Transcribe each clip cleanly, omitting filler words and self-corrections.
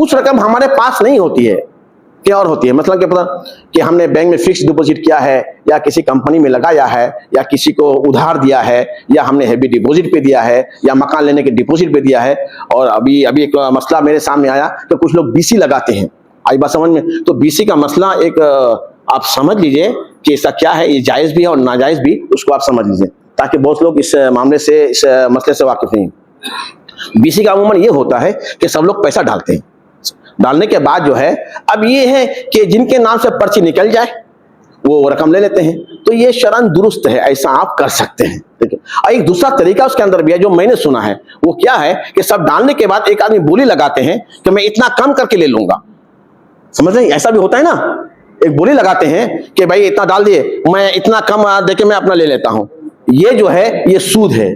उस रकम हमारे पास नहीं होती है, क्या और होती है। मतलब क्या पता कि हमने बैंक में फिक्स डिपॉजिट किया है, या किसी कंपनी में लगाया है, या किसी को उधार दिया है, या हमने हैवी डिपॉजिट पे दिया है, या मकान लेने के डिपॉजिट पे दिया है। और अभी अभी एक मसला मेरे सामने आया कि कुछ लोग बीसी लगाते हैं, आई बात समझ में। तो बीसी का मसला एक आप समझ लीजिए कि इसका क्या है, ये जायज़ भी है और नाजायज़ भी, उसको आप समझ लीजिए, ताकि बहुत लोग इस मामले से, इस मसले से वाकिफ नहीं। बीसी का अमूमन ये होता है कि सब लोग पैसा डालते हैं, डालने के बाद जो है, अब ये है कि जिनके नाम से पर्ची निकल जाए वो रकम ले लेते हैं। तो ये शरअन दुरुस्त है, ऐसा आप कर सकते हैं, ठीक है। और एक दूसरा तरीका उसके अंदर भी है जो मैंने सुना है, वो क्या है कि सब डालने के बाद एक आदमी बोली लगाते हैं कि मैं इतना कम करके ले लूंगा, समझ रहे हैं, ऐसा भी होता है ना। एक बोली लगाते हैं कि भाई इतना डाल दिए, मैं इतना कम देके मैं अपना ले लेता हूं। ये जो है ये सूद है,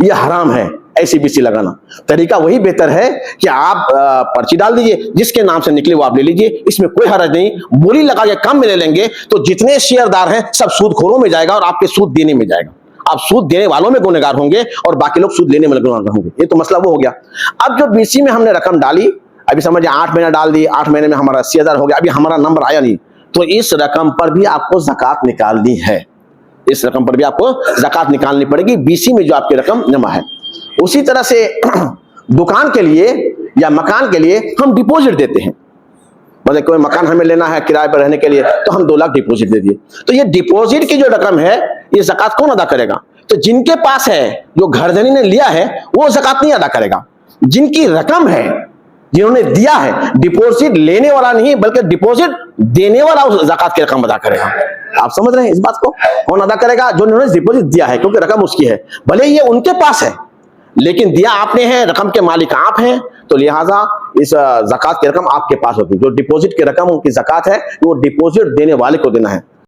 ये हराम है, ऐसी बीसी लगाना। तरीका वही बेहतर है कि आप पर्ची डाल दीजिए, जिसके नाम से निकले वो आप ले लीजिए, इसमें कोई हर्ज नहीं। बोली लगा के कम में ले लेंगे तो जितने शेयरदार हैं सब सूदखोरों में जाएगा और आपके सूद देने में जाएगा। आप सूद देने वालों में गुनहगार होंगे और बाकी लोग सूद लेने में गुनहगार होंगे। ये तो मसला वो हो गया। अब जो बीसी में हमने रकम डाली, अभी समझिए 8 महीना डाल दी, 8 महीने में हमारा 80,000 हो गया, अभी हमारा नंबर आया नहीं, तो इस रकम पर भी आपको ज़कात निकालनी है। इस रकम पर भी आपको ज़कात निकालनी पड़ेगी, बीसी में जो आपकी रकम जमा है। उसी तरह से दुकान के लिए या मकान के लिए हम डिपॉजिट देते हैं। मतलब कोई मकान हमें लेना है किराए पर रहने के लिए, तो हम 2 लाख डिपॉजिट दे दिए। तो ये डिपॉजिट की जो रकम है, ये ज़कात कौन अदा करेगा? तो जिनके पास है, जो घरधनी ने लिया है, वो ज़कात नहीं अदा करेगा। जिनकी रकम है, जिन्होंने दिया है, डिपॉजिट लेने वाला नहीं बल्कि डिपॉजिट देने वाला उस ज़कात की रकम अदा करेगा। आप समझ रहे हैं इस बात को? कौन अदा करेगा? जो उन्होंने डिपॉजिट दिया है, क्योंकि रकम उसकी है, भले ये उनके पास है लेकिन दिया आपने है, रकम के मालिक आप हैं, तो लिहाजा इस ज़कात की रकम आपके पास होगी। जो डिपॉजिट की रकम की ज़कात है वो डिपॉजिट देने वाले को देना है।